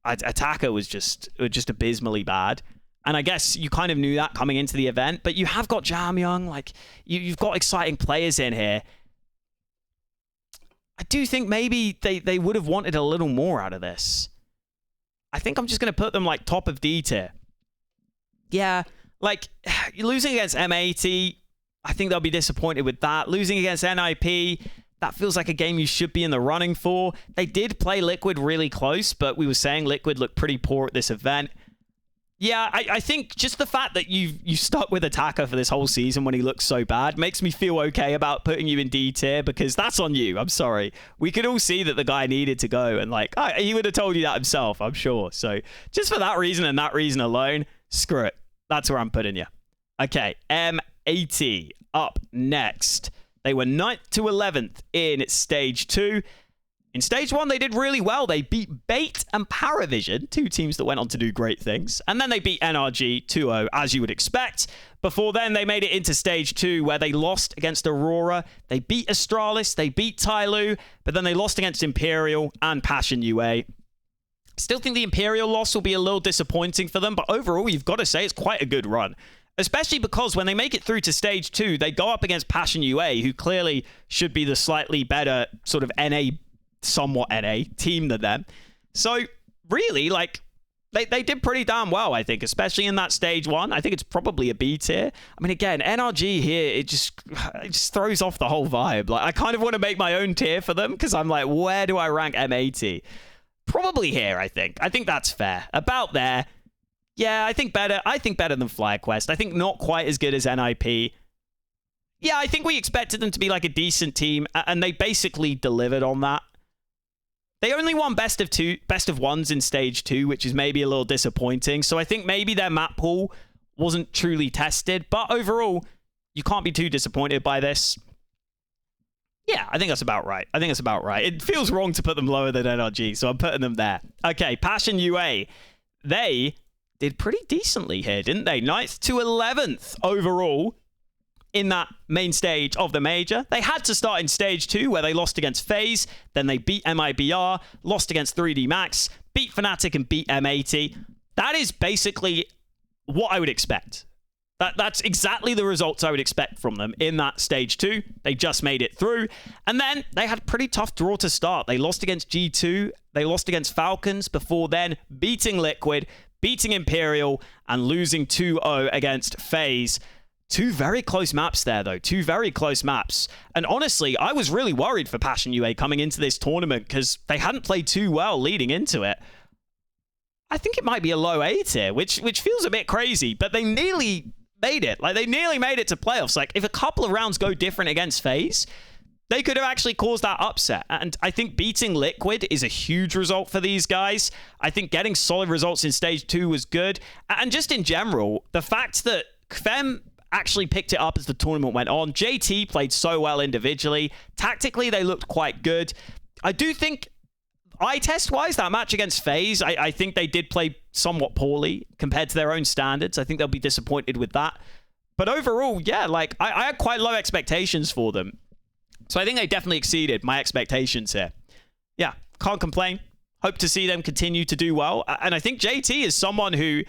Attacker was just abysmally bad. And I guess you kind of knew that coming into the event, but you have got Jamyang, like, you've got exciting players in here. I do think maybe they would have wanted a little more out of this. I think I'm just going to put them, like, top of D tier. Yeah, like, you're losing against M80, I think they'll be disappointed with that. Losing against NIP, that feels like a game you should be in the running for. They did play Liquid really close, but we were saying Liquid looked pretty poor at this event. Yeah, I think just the fact that you stuck with Attacker for this whole season when he looks so bad makes me feel okay about putting you in D tier, because that's on you. I'm sorry. We could all see that the guy needed to go, and, like, he would have told you that himself, I'm sure. So just for that reason and that reason alone, screw it. That's where I'm putting you. Okay, M80 up next. They were 9th to 11th in Stage 2. In Stage 1, they did really well. They beat Bait and Paravision, two teams that went on to do great things. And then they beat NRG 2-0, as you would expect. Before then, they made it into Stage 2, where they lost against Aurora. They beat Astralis, they beat Tyloo, but then they lost against Imperial and Passion UA. Still think the Imperial loss will be a little disappointing for them, but overall, you've got to say it's quite a good run. Especially because when they make it through to Stage 2, they go up against Passion UA, who clearly should be the slightly better sort of NA, somewhat NA team than them. So really, like, they did pretty damn well, I think, especially in that Stage 1. I think it's probably a B tier. I mean, again, NRG here, it just throws off the whole vibe. Like, I kind of want to make my own tier for them because I'm like, where do I rank M80? Probably here, I think. I think that's fair. About there. Yeah, I think better. I think better than FlyQuest. I think not quite as good as NIP. Yeah, I think we expected them to be like a decent team, and they basically delivered on that. They only won best of ones in Stage 2, which is maybe a little disappointing. So I think maybe their map pool wasn't truly tested, but overall, you can't be too disappointed by this. Yeah, I think that's about right. I think that's about right. It feels wrong to put them lower than NRG, so I'm putting them there. Okay, Passion UA. They did pretty decently here, didn't they? 9th to 11th overall in that main stage of the major. They had to start in Stage 2, where they lost against FaZe, then they beat MIBR, lost against 3D Max, beat Fnatic, and beat M80. That is basically what I would expect. That's exactly the results I would expect from them in that stage 2. They just made it through. And then they had a pretty tough draw to start. They lost against G2. They lost against Falcons before then beating Liquid, beating Imperial, and losing 2-0 against FaZe. 2 very close maps there, though. 2 very close maps. And honestly, I was really worried for Passion UA coming into this tournament because they hadn't played too well leading into it. I think it might be a low A tier, which feels a bit crazy, but they nearly made it. Like, they nearly made it to playoffs. Like, if a couple of rounds go different against FaZe, they could have actually caused that upset. And I think beating Liquid is a huge result for these guys. I think getting solid results in stage 2 was good. And just in general, the fact that KFEM actually picked it up as the tournament went on. JT played so well individually. Tactically, they looked quite good. I do think, eye test-wise, that match against FaZe, I think they did play somewhat poorly compared to their own standards. I think they'll be disappointed with that. But overall, yeah, like, I had quite low expectations for them. So I think they definitely exceeded my expectations here. Yeah, can't complain. Hope to see them continue to do well. And I think JT is someone who,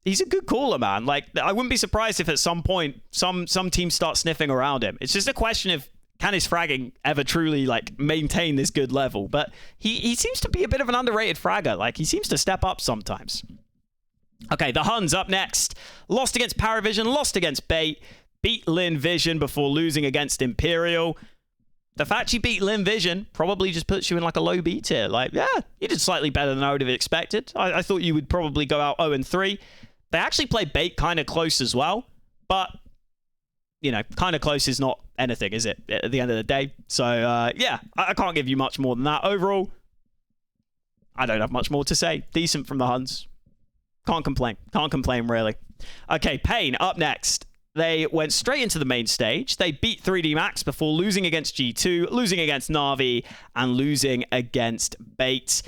he's a good caller, man. Like, I wouldn't be surprised if at some point some teams start sniffing around him. It's just a question of, can his fragging ever truly, like, maintain this good level? But he seems to be a bit of an underrated fragger. Like, he seems to step up sometimes. Okay, the Huns up next. Lost against Paravision, lost against Bait, beat Lin Vision before losing against Imperial. The fact you beat Lin Vision probably just puts you in, like, a low B tier. Like, yeah, you did slightly better than I would have expected. I thought you would probably go out 0-3. They actually played Bait kind of close as well, but, you know, kind of close is not anything, is it, at the end of the day? So, yeah, I can't give you much more than that. Overall, I don't have much more to say. Decent from the Huns. Can't complain. Can't complain, really. Okay, Pain up next. They went straight into the main stage. They beat 3D Max before losing against G2, losing against Na'Vi, and losing against Bait.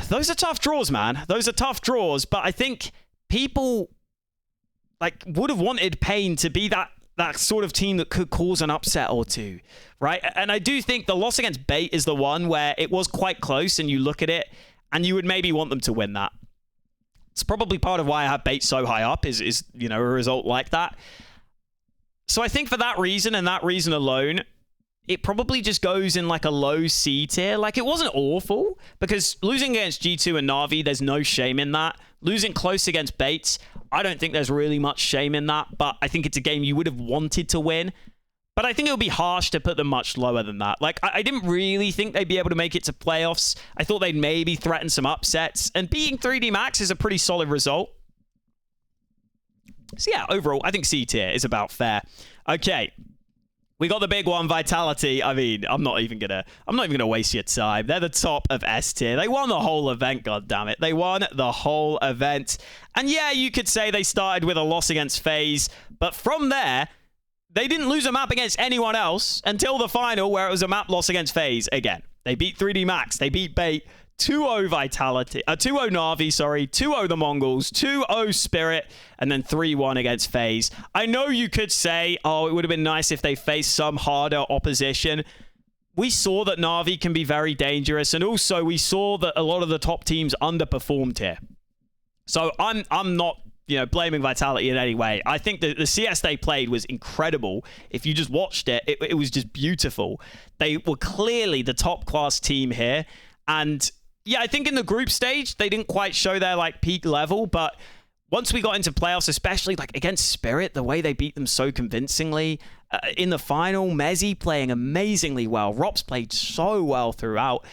Those are tough draws, man. Those are tough draws, but I think people, like, would have wanted Pain to be that sort of team that could cause an upset or two, right? And I do think the loss against Bait is the one where it was quite close and you look at it and you would maybe want them to win that. It's probably part of why I have Bait so high up is you know, a result like that. So I think for that reason and that reason alone, it probably just goes in like a low C tier. Like, it wasn't awful because losing against G2 and Na'Vi, there's no shame in that. Losing close against Bates, I don't think there's really much shame in that, but I think it's a game you would have wanted to win. But I think it would be harsh to put them much lower than that. Like, I didn't really think they'd be able to make it to playoffs. I thought they'd maybe threaten some upsets, and beating 3D Max is a pretty solid result. So yeah, overall, I think C tier is about fair. Okay. We got the big one, Vitality. I mean, I'm not even gonna waste your time. They're the top of S tier. They won the whole event, goddammit. They won the whole event. And yeah, you could say they started with a loss against FaZe, but from there, they didn't lose a map against anyone else until the final, where it was a map loss against FaZe again. They beat 3D Max, they beat Bait, 2-0 Vitality, 2-0 Na'Vi, sorry, 2-0 the Mongols, 2-0 Spirit, and then 3-1 against FaZe. I know you could say, oh, it would have been nice if they faced some harder opposition. We saw that Na'Vi can be very dangerous, and also we saw that a lot of the top teams underperformed here. So I'm not, you know, blaming Vitality in any way. I think that the CS they played was incredible. If you just watched it, it was just beautiful. They were clearly the top class team here, and yeah, I think in the group stage, they didn't quite show their, like, peak level, but once we got into playoffs, especially, like, against Spirit, the way they beat them so convincingly, in the final, Mezzy playing amazingly well, Rops played so well throughout.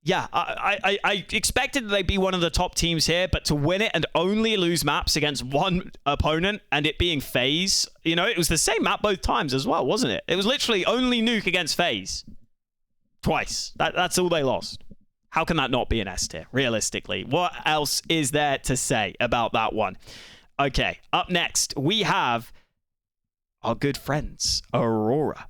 Yeah, I expected that they'd be one of the top teams here, but to win it and only lose maps against one opponent, and it being FaZe, you know, it was the same map both times as well, wasn't it? It was literally only Nuke against FaZe. Twice. That's all they lost. How can that not be an S tier, realistically? What else is there to say about that one? Okay, up next, we have our good friends, Aurora.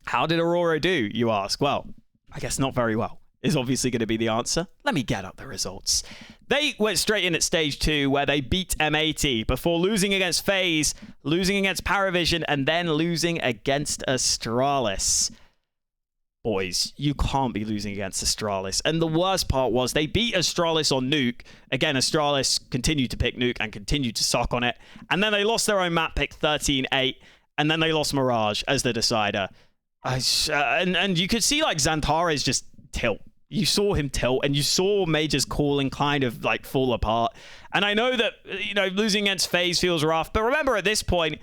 How did Aurora do, you ask? Well, I guess not very well is obviously going to be the answer. Let me get up the results. They went straight in at stage 2, where they beat M80 before losing against FaZe, losing against Paravision, and then losing against Astralis. boys, you can't be losing against Astralis. And the worst part was they beat Astralis on Nuke. Again, Astralis continued to pick Nuke and continued to suck on it. And then they lost their own map pick 13-8. And then they lost Mirage as the decider. And you could see like Xantares just tilt. You saw him tilt, and you saw Major's calling kind of like fall apart. And I know that, you know, losing against FaZe feels rough, but remember at this point,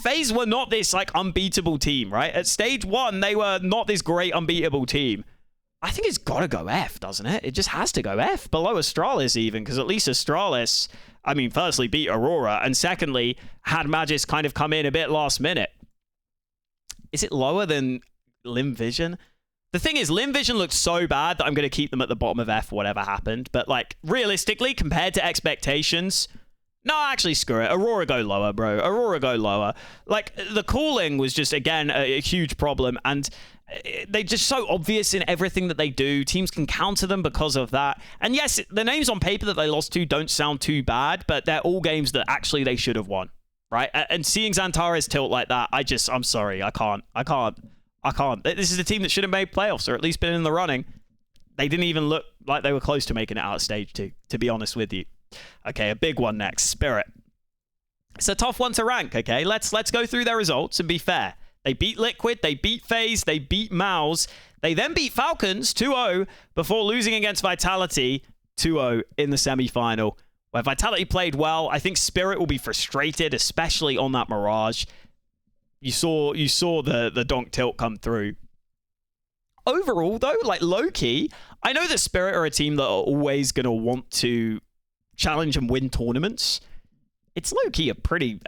FaZe were not this like unbeatable team, right? At stage 1, they were not this great unbeatable team. I think it's got to go F, doesn't it? It just has to go F, below Astralis even, because at least Astralis, I mean, firstly beat Aurora, and secondly, had Magis kind of come in a bit last minute. Is it lower than Lim Vision? The thing is, Lim Vision looks so bad that I'm going to keep them at the bottom of F, whatever happened. But, like, realistically, compared to expectations, no, actually, screw it. Aurora go lower, bro. Aurora go lower. Like, the calling was just, again, a huge problem. And they're just so obvious in everything that they do. Teams can counter them because of that. And yes, the names on paper that they lost to don't sound too bad, but they're all games that actually they should have won, right? And seeing Xantares tilt like that, I'm sorry. I can't. This is a team that should have made playoffs or at least been in the running. They didn't even look like they were close to making it out of stage 2, to be honest with you. Okay, a big one next. Spirit. It's a tough one to rank, okay? Let's go through their results and be fair. They beat Liquid, they beat FaZe, they beat MOUZ. They then beat Falcons 2-0 before losing against Vitality 2-0 in the semi-final. Where Vitality played well. I think Spirit will be frustrated, especially on that Mirage. You saw the donk tilt come through. Overall, though, like low-key, I know that Spirit are a team that are always going to want to challenge and win tournaments. It's low-key a pretty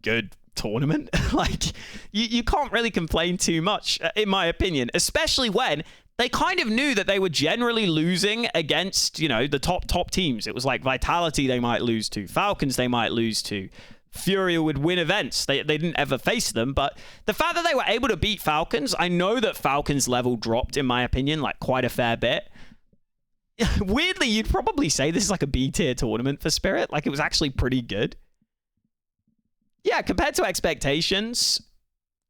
good tournament. Like, you can't really complain too much, in my opinion, especially when they kind of knew that they were generally losing against, you know, the top teams. It was like Vitality they might lose to, Falcons they might lose to, Furia would win events. They didn't ever face them, but the fact that they were able to beat Falcons, I know that Falcons level dropped, in my opinion, like quite a fair bit. Weirdly, you'd probably say this is like a B-tier tournament for Spirit. Like, it was actually pretty good. Yeah, compared to expectations,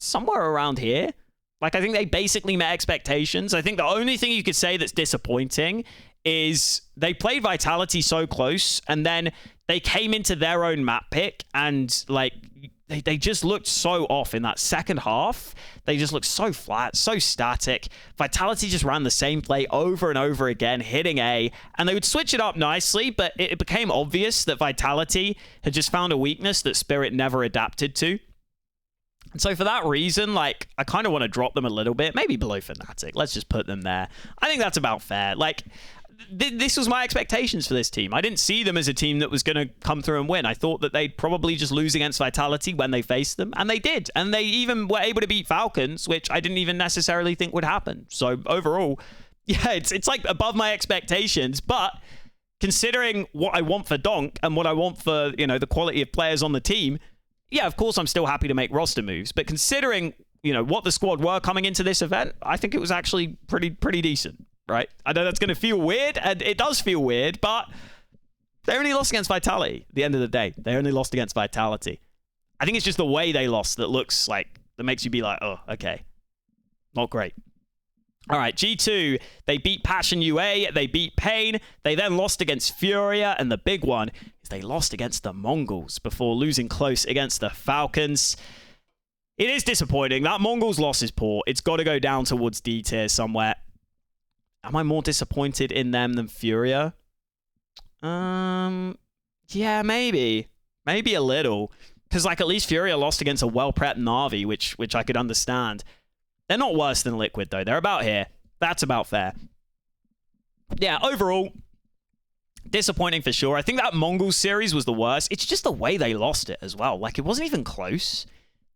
somewhere around here. Like, I think they basically met expectations. I think the only thing you could say that's disappointing is they played Vitality so close, and then they came into their own map pick, and, like, they just looked so off in that second half. They just looked so flat, so static. Vitality just ran the same play over and over again, hitting A, and they would switch it up nicely, but it became obvious that Vitality had just found a weakness that Spirit never adapted to. And so for that reason, like, I kind of want to drop them a little bit, maybe below Fnatic. Let's just put them there. I think that's about fair. Like, this was my expectations for this team. I didn't see them as a team that was going to come through and win. I thought that they'd probably just lose against Vitality when they faced them, and they did. And they even were able to beat Falcons, which I didn't even necessarily think would happen. So overall, yeah, it's like above my expectations, but considering what I want for Donk and what I want for, you know, the quality of players on the team, yeah, of course I'm still happy to make roster moves, but considering, you know, what the squad were coming into this event, I think it was actually pretty decent. Right? I know that's going to feel weird, and it does feel weird, but they only lost against Vitality at the end of the day. They only lost against Vitality. I think it's just the way they lost that looks like, that makes you be like, oh, okay. Not great. All right, G2, they beat Passion UA, they beat Pain, they then lost against Furia, and the big one is they lost against the Mongols before losing close against the Falcons. It is disappointing. That Mongols loss is poor. It's got to go down towards D tier somewhere. Am I more disappointed in them than Furia? Yeah, maybe. Maybe a little. Because, like, at least Furia lost against a well-prepped Na'Vi, which I could understand. They're not worse than Liquid, though. They're about here. That's about fair. Yeah, overall, disappointing for sure. I think that Mongols series was the worst. It's just the way they lost it as well. Like, it wasn't even close.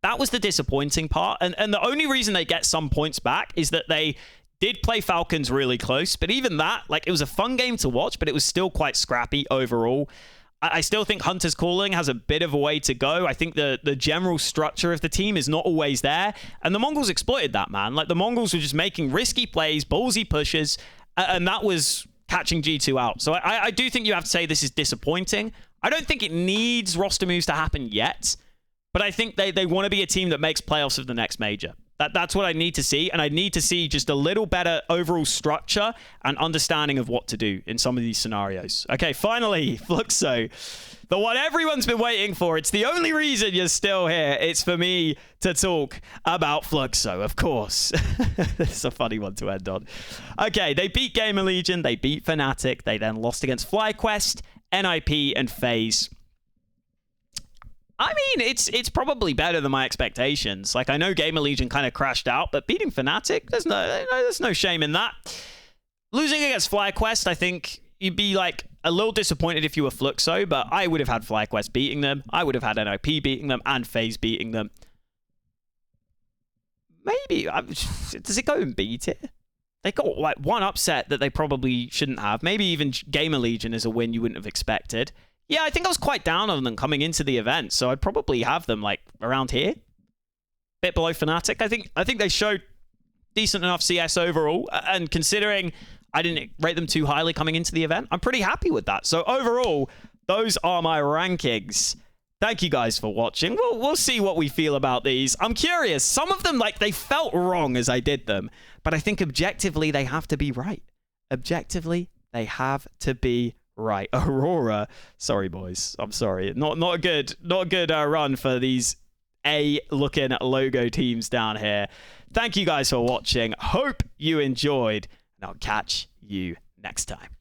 That was the disappointing part. And the only reason they get some points back is that they did play Falcons really close, but even that, like, it was a fun game to watch, but it was still quite scrappy overall. I still think Hunter's Calling has a bit of a way to go. I think the general structure of the team is not always there, and the Mongols exploited that, man. Like, the Mongols were just making risky plays, ballsy pushes, and that was catching G2 out. So I do think you have to say this is disappointing. I don't think it needs roster moves to happen yet, but I think they want to be a team that makes playoffs of the next major. That's what I need to see, and I need to see just a little better overall structure and understanding of what to do in some of these scenarios. Okay, finally, Fluxo. The one everyone's been waiting for. It's the only reason you're still here. It's for me to talk about Fluxo, of course. It's a funny one to end on. Okay, they beat Gamer Legion. They beat Fnatic. They then lost against FlyQuest, NIP, and FaZe. I mean, it's probably better than my expectations. Like, I know Gamer Legion kind of crashed out, but beating Fnatic, there's no shame in that. Losing against FlyQuest, I think you'd be like a little disappointed if you were Fluxo, but I would have had FlyQuest beating them. I would have had NIP beating them and FaZe beating them. Maybe. Does it go and beat it? They got like one upset that they probably shouldn't have. Maybe even Gamer Legion is a win you wouldn't have expected. Yeah, I think I was quite down on them coming into the event, so I'd probably have them like around here. Bit below Fnatic. I think they showed decent enough CS overall, and considering I didn't rate them too highly coming into the event, I'm pretty happy with that. So overall, those are my rankings. Thank you guys for watching. We'll see what we feel about these. I'm curious. Some of them, like, they felt wrong as I did them, but I think objectively they have to be right. Objectively, they have to be right. Aurora. Sorry, boys. I'm sorry. Not a good run for these A-looking logo teams down here. Thank you guys for watching. Hope you enjoyed, and I'll catch you next time.